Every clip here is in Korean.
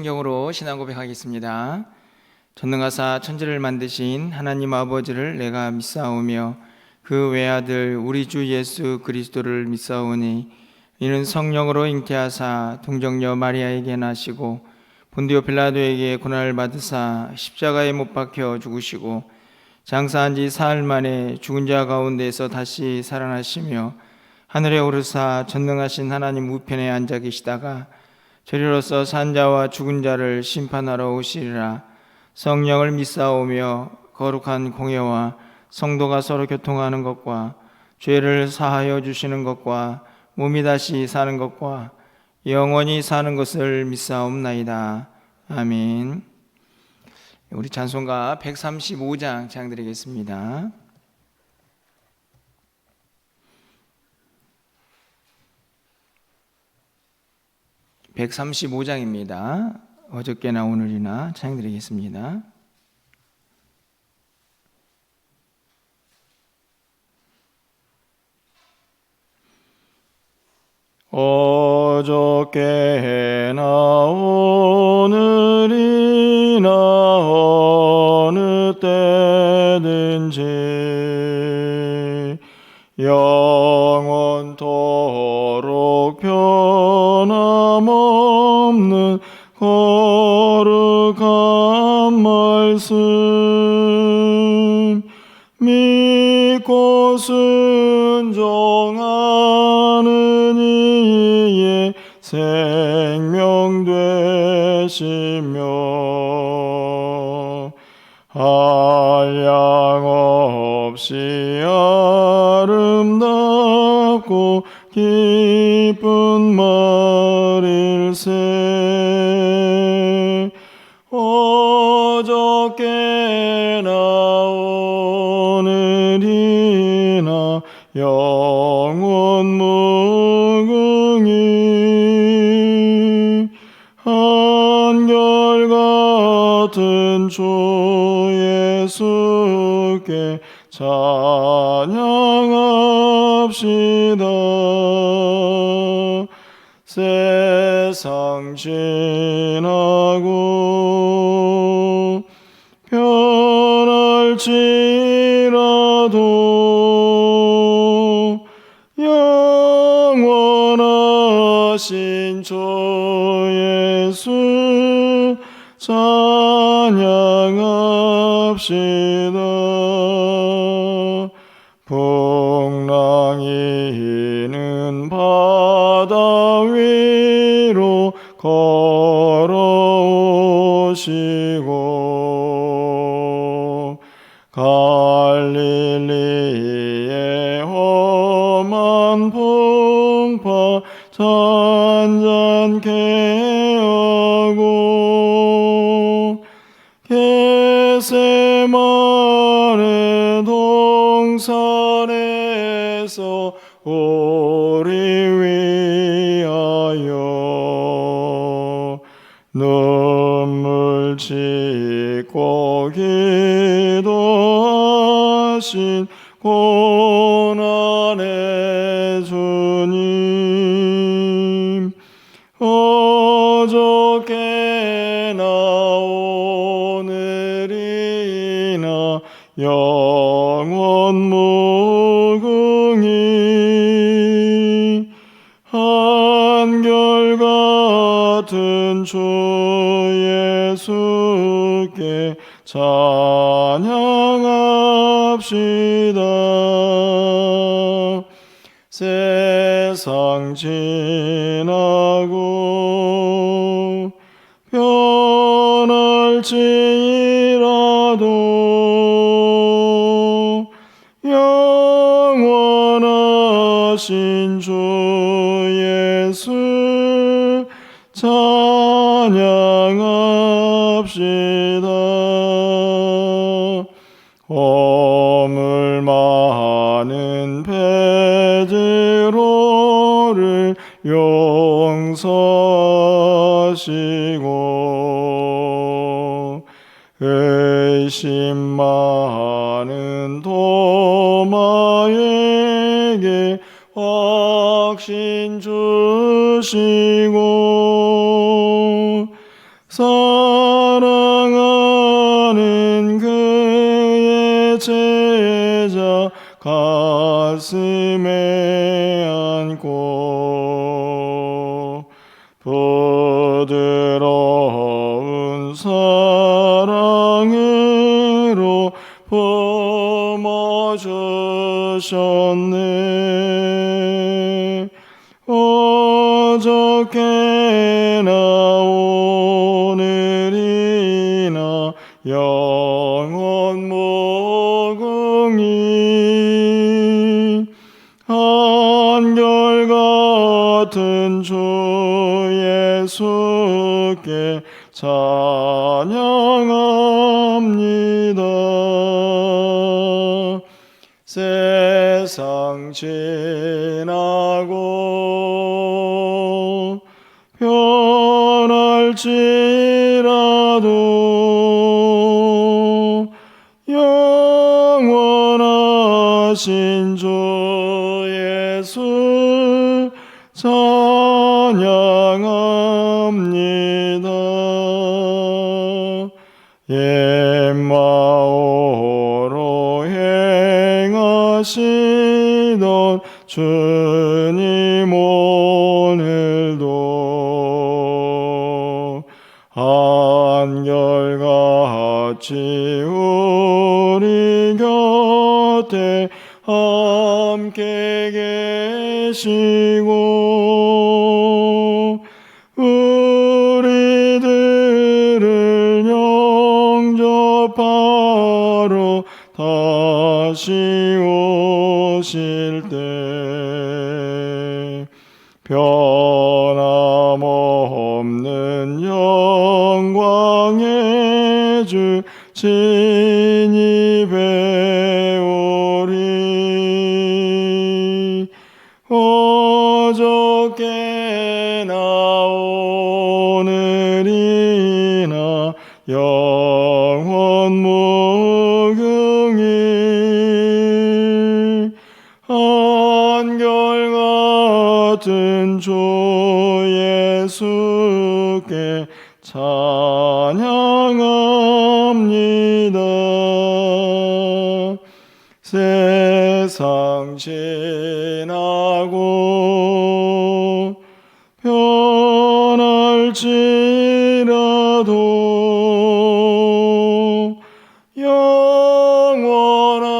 성경으로 신앙 고백하겠습니다. 전능하사 천지를 만드신 하나님 아버지를 내가 믿사오며 그 외아들 우리 주 예수 그리스도를 믿사오니 이는 성령으로 잉태하사 동정녀 마리아에게 나시고 본디오 빌라도에게 고난을 받으사 십자가에 못 박혀 죽으시고 장사한 지 사흘 만에 죽은 자 가운데서 다시 살아나시며 하늘에 오르사 전능하신 하나님 우편에 앉아 계시다가 저리로서 산 자와 죽은 자를 심판하러 오시리라. 성령을 믿사오며 거룩한 공예와 성도가 서로 교통하는 것과 죄를 사하여 주시는 것과 몸이 다시 사는 것과 영원히 사는 것을 믿사옵나이다. 아멘. 우리 찬송가 135장 찬양드리겠습니다. 135장입니다. 어저께나 오늘이나 찬양드리겠습니다. 어저께나 오늘이나 어느 때든지 영원토록 변함없는 거룩한 말씀 믿고 순종하는 이의 생명 되시며 한량없이 아름답고 기쁜 말일세. 어저께나 오늘이나 영원 무궁히 한결같은 주 예수께 찬양합시다. 세상 지나고 변할지라도 영원하신 주 예수 찬양합시다. 풍랑이는 바다 위로 걸어오시고 갈릴리의 험한 풍파 잔잔케 하고 겟세마네 동산에서 우리 위하여 눈물 짓고 기도하신 고난의 주님 어저께나 오늘이나 영원 무궁히 한결같은 주 예수께 찬양합시다. 세상 지나고 변할지라도 영원하신 주 예수 찬양합시다. 허물 많은 베드로를 용서하시고 의심 많은 도마에게 확신 주시고 사랑하는 그의 제자 가슴에 안고 부드러운 사랑으로 품어주셨네. 어저께나 오늘이나 영원 무궁히 한결같은 주 예수께 찬양합니다. 세상 지나고 변할지라도 영원하신 주 예수 찬양합니다. 옛마오로 행하시던 주님 오늘도 한결같이 우리 곁에 함께 계시고 우리들을 영접하러 다시 오실 때 변함없는 영광의 주 진입해 어저께나 오늘이나 영원 무궁히 한결같은 주 예수께 찬양합니다. 세상 지나고 변할지라도 영원하신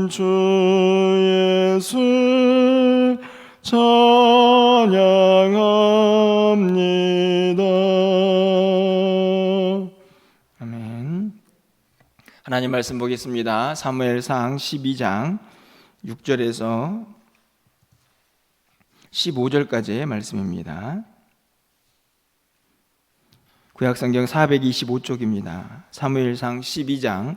주 예수 찬양합니다. 아멘. 하나님 말씀 보겠습니다. 사무엘상 12장 6절에서 15절까지의 말씀입니다. 구약성경 425쪽입니다. 사무엘상 12장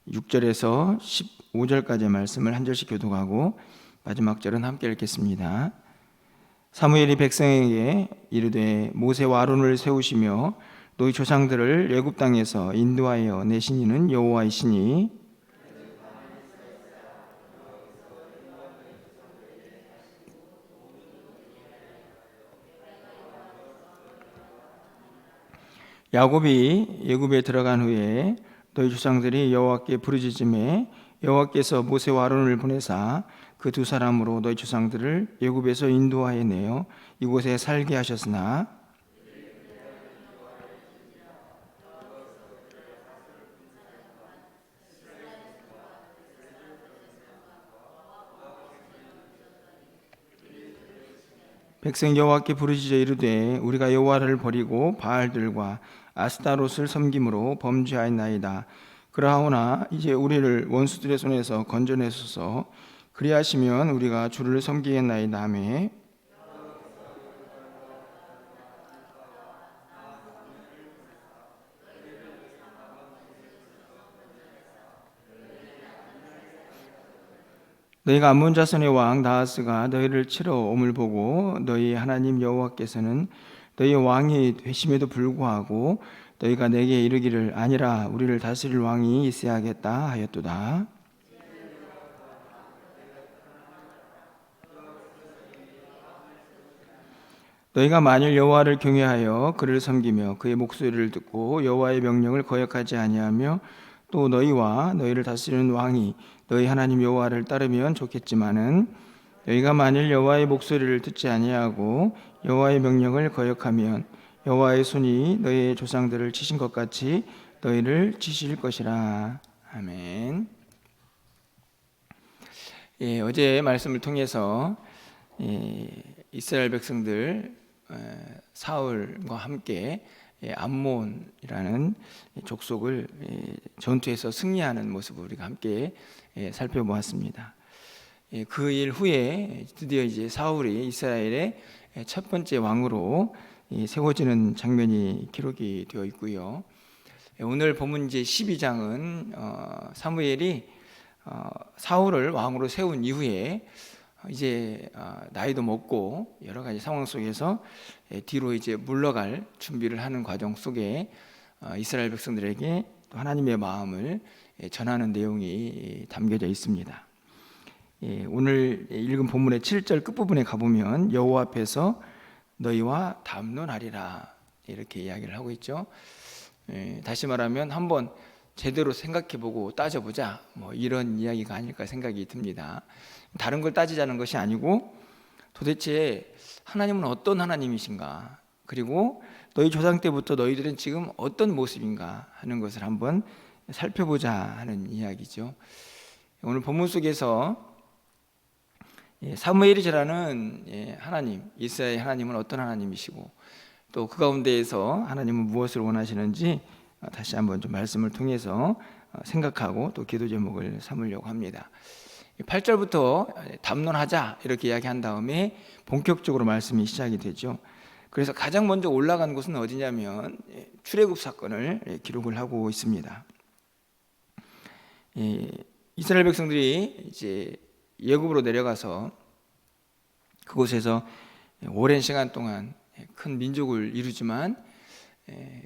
6절에서 15절까지의 말씀을 한 절씩 교독하고 마지막 절은 함께 읽겠습니다. 사무엘이 백성에게 이르되 모세와 아론을 세우시며 너희 조상들을 애굽 땅에서 인도하여 내신 이는 여호와이시니 야곱이 애굽에 들어간 후에 너희 조상들이 여호와께 부르짖음에 여호와께서 모세와 아론을 보내사 그 두 사람으로 너희 조상들을 애굽에서 인도하여 내어 이곳에 살게 하셨으나 백성 여호와께 부르짖어 이르되 우리가 여호와를 버리고 바알들과 아스타롯을 섬김으로 범죄하였나이다. 그러하오나 이제 우리를 원수들의 손에서 건져내소서. 그리하시면 우리가 주를 섬기겠나이다 하매 너희가 암몬 자손의 왕 나하스가 너희를 치러 옴을 보고 너희 하나님 여호와께서는 너희 왕이 되심에도 불구하고 너희가 내게 이르기를 아니라 우리를 다스릴 왕이 있어야겠다 하였도다. 너희가 만일 여호와를 경외하여 그를 섬기며 그의 목소리를 듣고 여호와의 명령을 거역하지 아니하며 또 너희와 너희를 다스리는 왕이 너희 하나님 여호와를 따르면 좋겠지만은 너희가 만일 여호와의 목소리를 듣지 아니하고 여호와의 명령을 거역하면 여호와의 손이 너희의 조상들을 치신 것 같이 너희를 치실 것이라. 아멘. 어제 말씀을 통해서 이스라엘 백성들 사울과 함께 암몬이라는 족속을 전투에서 승리하는 모습을 우리가 함께 살펴보았습니다. 그 일 후에 드디어 이제 사울이 이스라엘의 첫 번째 왕으로 세워지는 장면이 기록이 되어 있고요. 오늘 본문 이제 12장은 사무엘이 사울을 왕으로 세운 이후에 이제 나이도 먹고 여러 가지 상황 속에서 뒤로 이제 물러갈 준비를 하는 과정 속에 이스라엘 백성들에게 또 하나님의 마음을 전하는 내용이 담겨져 있습니다. 오늘 읽은 본문의 7절 끝부분에 가보면 여호와 앞에서 너희와 담론하리라 이렇게 이야기를 하고 있죠. 다시 말하면 한번 제대로 생각해보고 따져보자 뭐 이런 이야기가 아닐까 생각이 듭니다. 다른 걸 따지자는 것이 아니고 도대체 하나님은 어떤 하나님이신가, 그리고 너희 조상 때부터 너희들은 지금 어떤 모습인가 하는 것을 한번 살펴보자 하는 이야기죠. 오늘 본문 속에서 사무엘이라는 하나님, 이스라엘 하나님은 어떤 하나님이시고 또 그 가운데에서 하나님은 무엇을 원하시는지 다시 한번 좀 말씀을 통해서 생각하고 또 기도 제목을 삼으려고 합니다. 8절부터 담론하자 이렇게 이야기한 다음에 본격적으로 말씀이 시작이 되죠. 그래서 가장 먼저 올라간 곳은 어디냐면 출애굽 사건을 기록을 하고 있습니다. 이스라엘 백성들이 이제 예굽으로 내려가서 그곳에서 오랜 시간 동안 큰 민족을 이루지만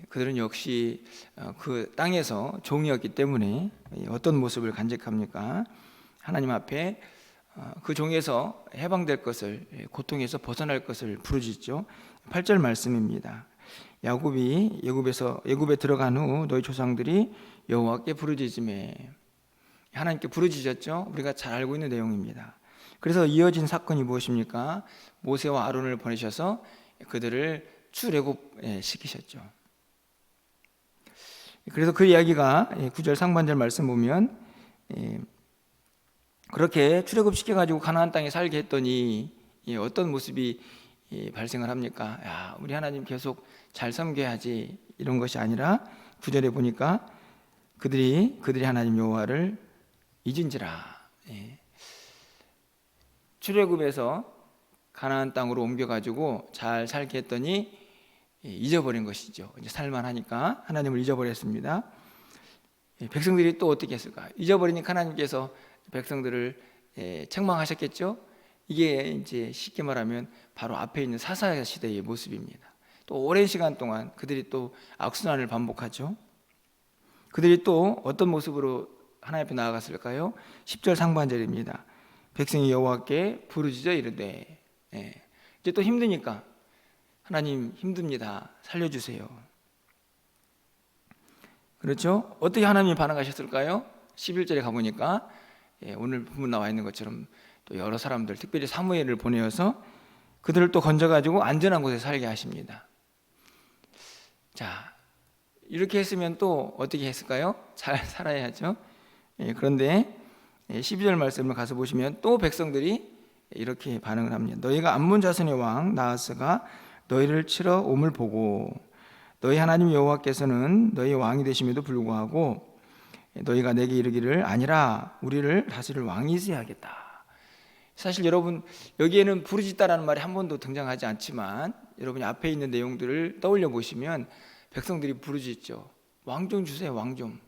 그들은 역시 그 땅에서 종이었기 때문에 어떤 모습을 간직합니까? 하나님 앞에 그 종에서 해방될 것을, 고통에서 벗어날 것을 부르짖죠. 8절 말씀입니다. 야곱이 예굽에 들어간 후 너희 조상들이 여호와께 부르짖음에, 하나님께 부르짖었죠. 우리가 잘 알고 있는 내용입니다. 그래서 이어진 사건이 무엇입니까? 모세와 아론을 보내셔서 그들을 출애굽 시키셨죠. 그래서 그 이야기가 9절 상반절 말씀 보면 그렇게 출애굽시켜가지고 가나안 땅에 살게 했더니 어떤 모습이 발생을 합니까? 야, 우리 하나님 계속 잘 섬겨야지 이런 것이 아니라 9절에 보니까 그들이 하나님 여호와를 잊은지라. 출애굽에서 가나안 땅으로 옮겨가지고 잘 살게 했더니 잊어버린 것이죠. 이제 살만하니까 하나님을 잊어버렸습니다. 백성들이 또 어떻게 했을까? 잊어버리니까 하나님께서 백성들을 책망하셨겠죠. 이게 이제 쉽게 말하면 바로 앞에 있는 사사 시대의 모습입니다. 또 오랜 시간 동안 그들이 또 악순환을 반복하죠. 그들이 또 어떤 모습으로 하나님 앞에 나아갔을까요? 10절 상반절입니다. 백성이 여호와께 부르짖어 이르되, 이제 또 힘드니까 하나님 힘듭니다. 살려주세요. 그렇죠? 어떻게 하나님이 반응하셨을까요? 11절에 가보니까 오늘 본문 나와 있는 것처럼 또 여러 사람들, 특별히 사무엘을 보내어서 그들을 또 건져가지고 안전한 곳에 살게 하십니다. 자, 이렇게 했으면 또 어떻게 했을까요? 잘 살아야죠. 그런데 12절 말씀을 가서 보시면 또 백성들이 이렇게 반응을 합니다. 너희가 암몬 자손의 왕 나하스가 너희를 치러 옴을 보고 너희 하나님 여호와께서는 너희 왕이 되심에도 불구하고 너희가 내게 이르기를 아니라 우리를 다스릴 왕이 있어야 하겠다. 사실 여러분 여기에는 부르짖다라는 말이 한 번도 등장하지 않지만 여러분이 앞에 있는 내용들을 떠올려 보시면 백성들이 부르짖죠. 왕 좀 주세요, 왕 좀.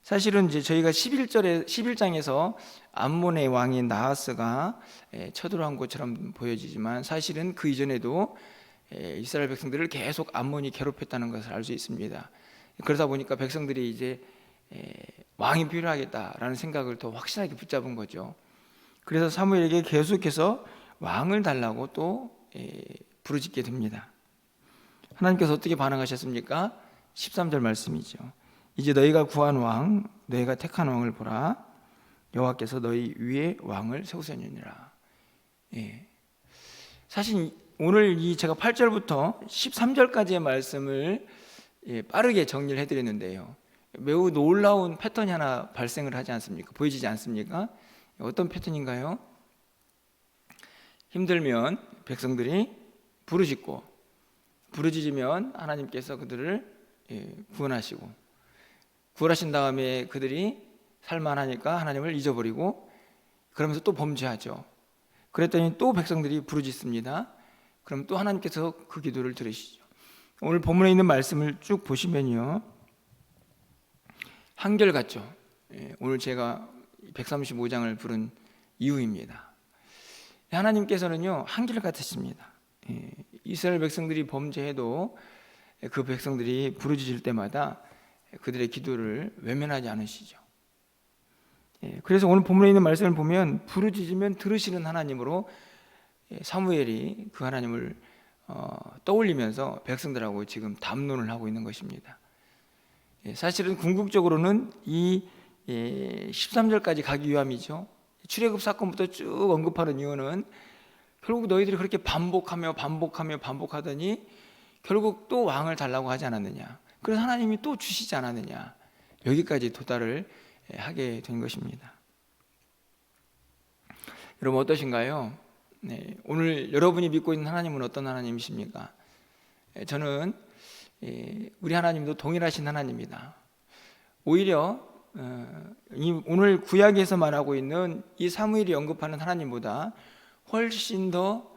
사실은 이제 저희가 11장에서 암몬의 왕인 나하스가 쳐들어간 것처럼 보여지지만 사실은 그 이전에도 이스라엘 백성들을 계속 암몬이 괴롭혔다는 것을 알 수 있습니다. 그러다 보니까 백성들이 이제 왕이 필요하겠다라는 생각을 더 확실하게 붙잡은 거죠. 그래서 사무엘에게 계속해서 왕을 달라고 또 부르짖게 됩니다. 하나님께서 어떻게 반응하셨습니까? 13절 말씀이죠. 이제 너희가 구한 왕, 너희가 택한 왕을 보라. 여호와께서 너희 위에 왕을 세우셨느니라. 사실 오늘 이 제가 8절부터 13절까지의 말씀을 빠르게 정리를 해드렸는데요, 매우 놀라운 패턴이 하나 발생을 하지 않습니까? 보이지 않습니까? 어떤 패턴인가요? 힘들면 백성들이 부르짖으면 하나님께서 그들을 구원하시고, 구원하신 다음에 그들이 살만하니까 하나님을 잊어버리고 그러면서 또 범죄하죠. 그랬더니 또 백성들이 부르짖습니다. 그럼 또 하나님께서 그 기도를 들으시죠. 오늘 본문에 있는 말씀을 쭉 보시면요, 한결같죠. 오늘 제가 135장을 부른 이유입니다. 하나님께서는요 한결같으십니다. 이스라엘 백성들이 범죄해도 그 백성들이 부르짖을 때마다 그들의 기도를 외면하지 않으시죠. 그래서 오늘 본문에 있는 말씀을 보면 부르짖으면 들으시는 하나님으로 사무엘이 그 하나님을 떠올리면서 백성들하고 지금 담론을 하고 있는 것입니다. 사실은 궁극적으로는 이 13절까지 가기 위함이죠. 출애굽 사건부터 쭉 언급하는 이유는 결국 너희들이 그렇게 반복하더니 결국 또 왕을 달라고 하지 않았느냐, 그래서 하나님이 또 주시지 않았느냐, 여기까지 도달을 하게 된 것입니다. 여러분 어떠신가요? 오늘 여러분이 믿고 있는 하나님은 어떤 하나님이십니까? 저는 우리 하나님도 동일하신 하나님이다. 오히려 오늘 구약에서 말하고 있는 이 사무엘이 언급하는 하나님보다 훨씬 더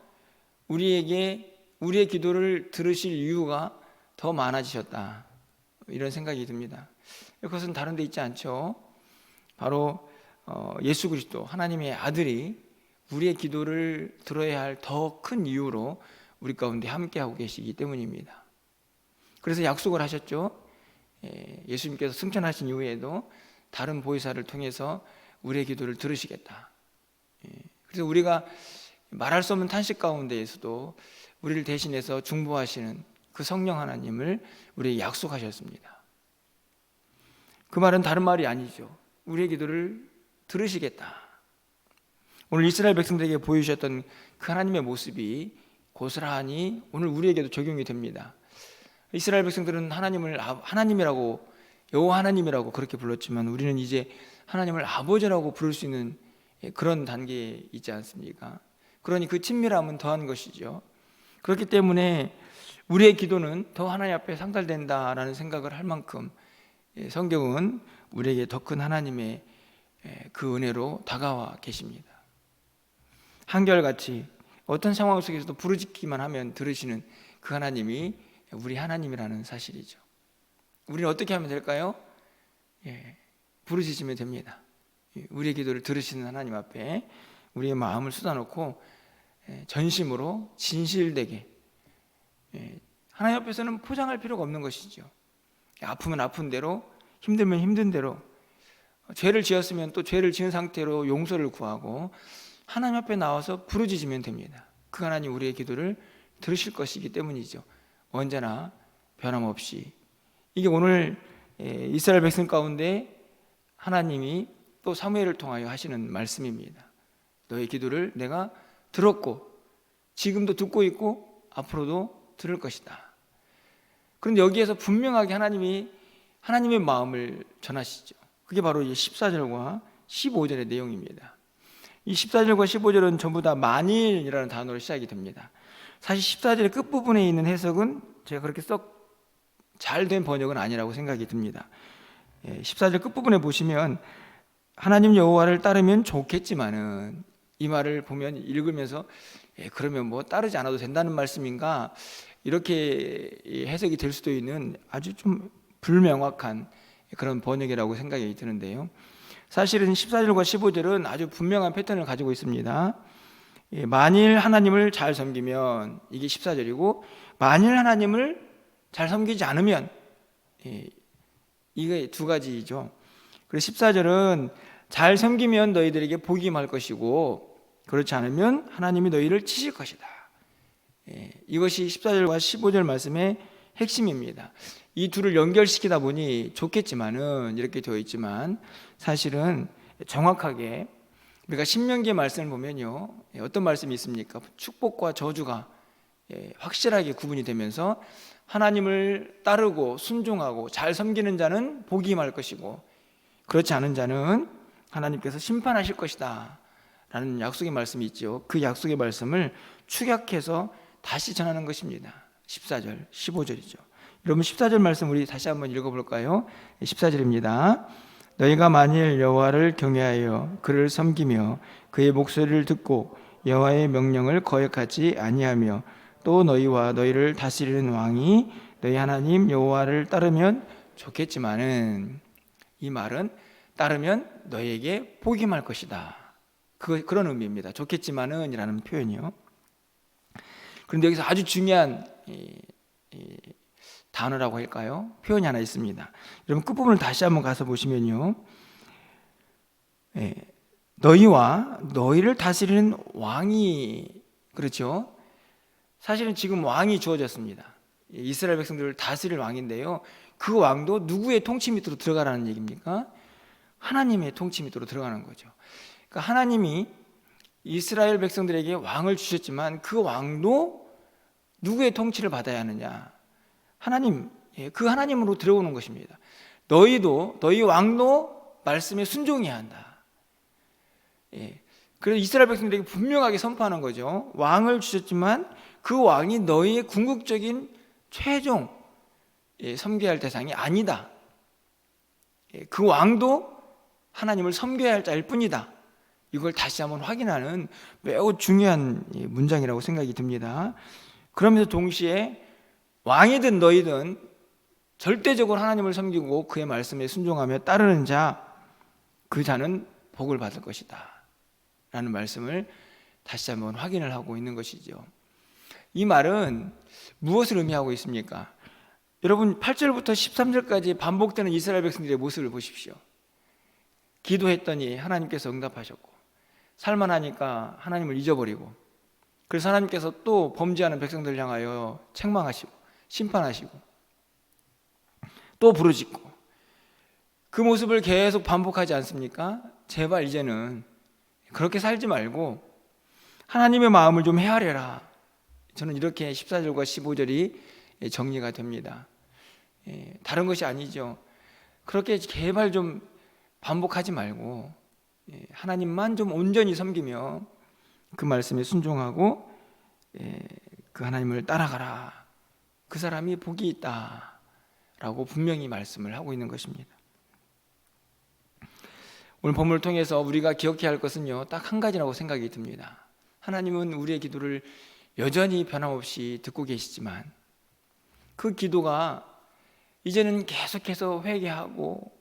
우리의 기도를 들으실 이유가 더 많아지셨다, 이런 생각이 듭니다. 그것은 다른 데 있지 않죠. 바로 예수 그리스도 하나님의 아들이 우리의 기도를 들어야 할 더 큰 이유로 우리 가운데 함께하고 계시기 때문입니다. 그래서 약속을 하셨죠. 예수님께서 승천하신 이후에도 다른 보혜사를 통해서 우리의 기도를 들으시겠다. 그래서 우리가 말할 수 없는 탄식 가운데에서도 우리를 대신해서 중보하시는 그 성령 하나님을 우리에게 약속하셨습니다. 그 말은 다른 말이 아니죠. 우리의 기도를 들으시겠다. 오늘 이스라엘 백성들에게 보여주셨던 그 하나님의 모습이 고스란히 오늘 우리에게도 적용이 됩니다. 이스라엘 백성들은 하나님을 하나님이라고, 여호와 하나님이라고 그렇게 불렀지만 우리는 이제 하나님을 아버지라고 부를 수 있는 그런 단계에 있지 않습니까? 그러니 그 친밀함은 더한 것이죠. 그렇기 때문에 우리의 기도는 더 하나님 앞에 상달된다라는 생각을 할 만큼 성경은 우리에게 더 큰 하나님의 그 은혜로 다가와 계십니다. 한결같이 어떤 상황 속에서도 부르짖기만 하면 들으시는 그 하나님이 우리 하나님이라는 사실이죠. 우리는 어떻게 하면 될까요? 부르짖으면 됩니다. 우리의 기도를 들으시는 하나님 앞에 우리의 마음을 쏟아놓고 전심으로 진실되게, 하나님 앞에서는 포장할 필요가 없는 것이죠. 아프면 아픈 대로, 힘들면 힘든 대로, 죄를 지었으면 또 죄를 지은 상태로 용서를 구하고 하나님 앞에 나와서 부르짖으면 됩니다. 그 하나님 우리의 기도를 들으실 것이기 때문이죠. 언제나 변함없이. 이게 오늘 이스라엘 백성 가운데 하나님이 또 사무엘을 통하여 하시는 말씀입니다. 너의 기도를 내가 들었고 지금도 듣고 있고 앞으로도 들을 것이다. 그런데 여기에서 분명하게 하나님의 마음을 전하시죠. 그게 바로 14절과 15절의 내용입니다. 이 14절과 15절은 전부 다 만일이라는 단어로 시작이 됩니다. 사실 14절의 끝부분에 있는 해석은 제가 그렇게 썩 잘 된 번역은 아니라고 생각이 듭니다. 14절 끝부분에 보시면 하나님 여호와를 따르면 좋겠지만은, 이 말을 보면 읽으면서 그러면 뭐 따르지 않아도 된다는 말씀인가, 이렇게 해석이 될 수도 있는 아주 좀 불명확한 그런 번역이라고 생각이 드는데요, 사실은 14절과 15절은 아주 분명한 패턴을 가지고 있습니다. 만일 하나님을 잘 섬기면, 이게 14절이고, 만일 하나님을 잘 섬기지 않으면, 이게 두 가지죠. 그래서 14절은 잘 섬기면 너희들에게 복이 임할 것이고, 그렇지 않으면 하나님이 너희를 치실 것이다. 이것이 14절과 15절 말씀의 핵심입니다. 이 둘을 연결시키다 보니 좋겠지만은, 이렇게 되어 있지만 사실은 정확하게 우리가 신명기의 말씀을 보면요, 어떤 말씀이 있습니까? 축복과 저주가 확실하게 구분이 되면서 하나님을 따르고 순종하고 잘 섬기는 자는 복이 임할 것이고, 그렇지 않은 자는 하나님께서 심판하실 것이다 라는 약속의 말씀이 있죠. 그 약속의 말씀을 축약해서 다시 전하는 것입니다. 14절, 15절이죠. 여러분 14절 말씀 우리 다시 한번 읽어볼까요? 14절입니다. 너희가 만일 여호와를 경외하여 그를 섬기며 그의 목소리를 듣고 여호와의 명령을 거역하지 아니하며 또 너희와 너희를 다스리는 왕이 너희 하나님 여호와를 따르면 좋겠지만은, 이 말은 따르면 너희에게 복이 임할 것이다, 그런 의미입니다. 좋겠지만은 이라는 표현이요. 그런데 여기서 아주 중요한 단어라고 할까요? 표현이 하나 있습니다. 여러분 끝부분을 다시 한번 가서 보시면요, 너희와 너희를 다스리는 왕이, 그렇죠? 사실은 지금 왕이 주어졌습니다. 이스라엘 백성들을 다스릴 왕인데요, 그 왕도 누구의 통치 밑으로 들어가라는 얘기입니까? 하나님의 통치 밑으로 들어가는 거죠. 그러니까 하나님이 이스라엘 백성들에게 왕을 주셨지만 그 왕도 누구의 통치를 받아야 하느냐? 하나님, 그 하나님으로 들어오는 것입니다. 너희도, 너희 왕도 말씀에 순종해야 한다. 그래서 이스라엘 백성들에게 분명하게 선포하는 거죠. 왕을 주셨지만 그 왕이 너희의 궁극적인 최종 섬겨야 할 대상이 아니다. 그 왕도 하나님을 섬겨야 할 자일 뿐이다. 이걸 다시 한번 확인하는 매우 중요한 문장이라고 생각이 듭니다. 그러면서 동시에 왕이든 너희든 절대적으로 하나님을 섬기고 그의 말씀에 순종하며 따르는 자, 그 자는 복을 받을 것이다 라는 말씀을 다시 한번 확인을 하고 있는 것이죠. 이 말은 무엇을 의미하고 있습니까? 여러분 8절부터 13절까지 반복되는 이스라엘 백성들의 모습을 보십시오. 기도했더니 하나님께서 응답하셨고, 살만하니까 하나님을 잊어버리고, 그래서 하나님께서 또 범죄하는 백성들을 향하여 책망하시고 심판하시고 또 부르짖고, 그 모습을 계속 반복하지 않습니까? 제발 이제는 그렇게 살지 말고 하나님의 마음을 좀 헤아려라. 저는 이렇게 14절과 15절이 정리가 됩니다. 다른 것이 아니죠. 그렇게 제발 좀 반복하지 말고 하나님만 좀 온전히 섬기며 그 말씀에 순종하고 그 하나님을 따라가라. 그 사람이 복이 있다 라고 분명히 말씀을 하고 있는 것입니다. 오늘 본문을 통해서 우리가 기억해야 할 것은요, 딱 한 가지라고 생각이 듭니다. 하나님은 우리의 기도를 여전히 변함없이 듣고 계시지만 그 기도가 이제는 계속해서 회개하고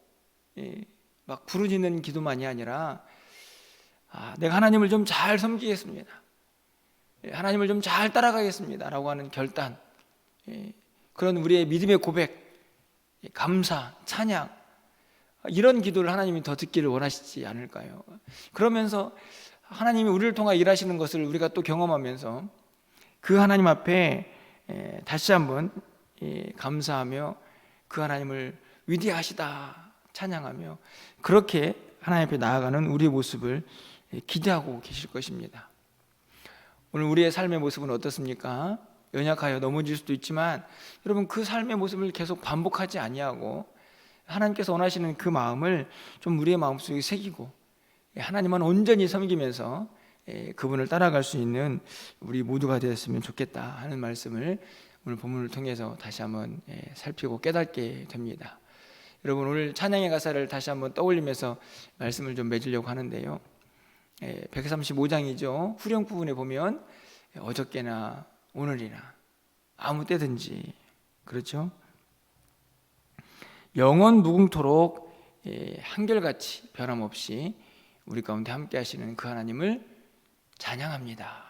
막 부르짖는 기도만이 아니라, 내가 하나님을 좀 잘 섬기겠습니다, 하나님을 좀 잘 따라가겠습니다 라고 하는 결단, 그런 우리의 믿음의 고백, 감사, 찬양, 이런 기도를 하나님이 더 듣기를 원하시지 않을까요? 그러면서 하나님이 우리를 통해 일하시는 것을 우리가 또 경험하면서 그 하나님 앞에 다시 한번 감사하며 그 하나님을 위대하시다 찬양하며 그렇게 하나님 앞에 나아가는 우리의 모습을 기대하고 계실 것입니다. 오늘 우리의 삶의 모습은 어떻습니까? 연약하여 넘어질 수도 있지만 여러분, 그 삶의 모습을 계속 반복하지 아니하고 하나님께서 원하시는 그 마음을 좀 우리의 마음속에 새기고 하나님만 온전히 섬기면서 그분을 따라갈 수 있는 우리 모두가 되었으면 좋겠다 하는 말씀을 오늘 본문을 통해서 다시 한번 살피고 깨닫게 됩니다. 여러분, 오늘 찬양의 가사를 다시 한번 떠올리면서 말씀을 좀 맺으려고 하는데요, 135장이죠. 후령 부분에 보면 어저께나 오늘이나 아무 때든지, 그렇죠? 영원 무궁토록 한결같이 변함없이 우리 가운데 함께 하시는 그 하나님을 찬양합니다.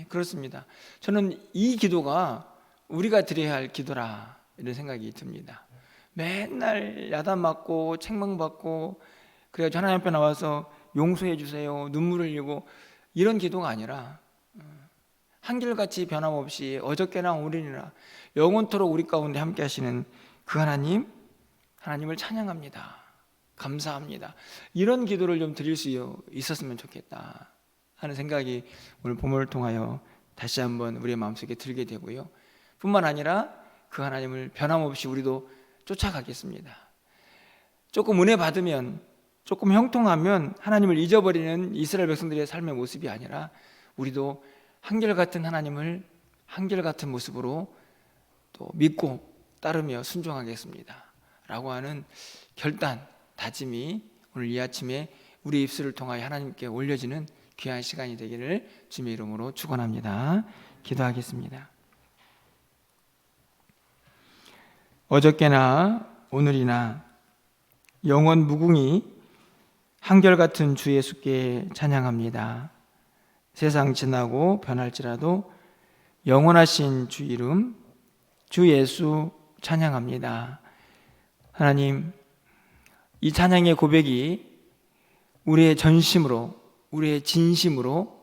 그렇습니다. 저는 이 기도가 우리가 드려야 할 기도라 이런 생각이 듭니다. 맨날 야단 맞고 책망받고 그래가지고 하나님 앞에 나와서 용서해 주세요, 눈물을 흘리고 이런 기도가 아니라 한결같이 변함없이 어저께나 오늘이나 영원토록 우리 가운데 함께 하시는 그 하나님을 찬양합니다. 감사합니다. 이런 기도를 좀 드릴 수 있었으면 좋겠다 하는 생각이 오늘 본문을 통하여 다시 한번 우리의 마음속에 들게 되고요. 뿐만 아니라 그 하나님을 변함없이 우리도 쫓아가겠습니다. 조금 은혜 받으면, 조금 형통하면 하나님을 잊어버리는 이스라엘 백성들의 삶의 모습이 아니라 우리도 한결같은 하나님을 한결같은 모습으로 또 믿고 따르며 순종하겠습니다 라고 하는 결단, 다짐이 오늘 이 아침에 우리 입술을 통하여 하나님께 올려지는 귀한 시간이 되기를 주님의 이름으로 축원합니다. 기도하겠습니다. 어저께나 오늘이나 영원 무궁히 한결같은 주 예수께 찬양합니다. 세상 지나고 변할지라도 영원하신 주 이름 주 예수 찬양합니다. 하나님, 이 찬양의 고백이 우리의 전심으로, 우리의 진심으로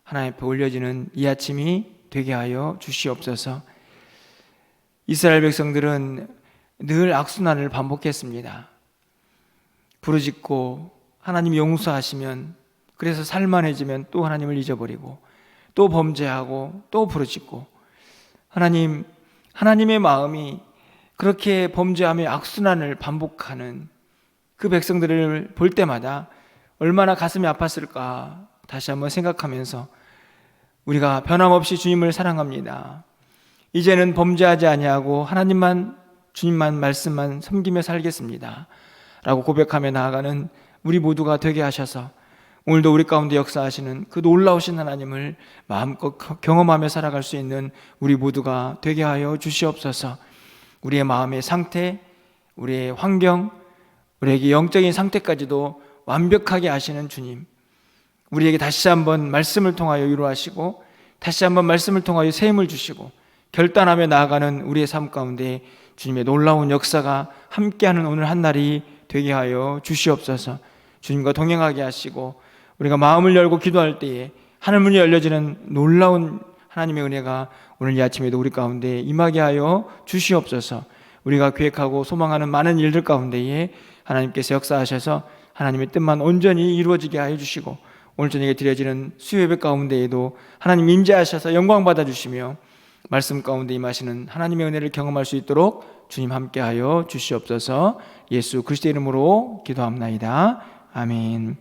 하나님 앞에 올려지는 이 아침이 되게 하여 주시옵소서. 이스라엘 백성들은 늘 악순환을 반복했습니다. 부르짖고 하나님 용서하시면, 그래서 살만해지면 또 하나님을 잊어버리고, 또 범죄하고 또 부르짖고, 하나님의 마음이 그렇게 범죄하며 악순환을 반복하는 그 백성들을 볼 때마다 얼마나 가슴이 아팠을까 다시 한번 생각하면서 우리가 변함없이 주님을 사랑합니다. 이제는 범죄하지 아니하고 주님만 말씀만 섬기며 살겠습니다 라고 고백하며 나아가는 우리 모두가 되게 하셔서 오늘도 우리 가운데 역사하시는 그 놀라우신 하나님을 마음껏 경험하며 살아갈 수 있는 우리 모두가 되게 하여 주시옵소서. 우리의 마음의 상태, 우리의 환경, 우리에게 영적인 상태까지도 완벽하게 아시는 주님, 우리에게 다시 한번 말씀을 통하여 위로하시고 다시 한번 말씀을 통하여 세임을 주시고 결단하며 나아가는 우리의 삶 가운데 주님의 놀라운 역사가 함께하는 오늘 한날이 되게 하여 주시옵소서. 주님과 동행하게 하시고 우리가 마음을 열고 기도할 때에 하늘문이 열려지는 놀라운 하나님의 은혜가 오늘 이 아침에도 우리 가운데 임하게 하여 주시옵소서. 우리가 계획하고 소망하는 많은 일들 가운데에 하나님께서 역사하셔서 하나님의 뜻만 온전히 이루어지게 하여 주시고 오늘 저녁에 드려지는 수요 예배 가운데에도 하나님 임재하셔서 영광 받아주시며 말씀 가운데 임하시는 하나님의 은혜를 경험할 수 있도록 주님 함께하여 주시옵소서. 예수 그리스도의 이름으로 기도합나이다. 아멘.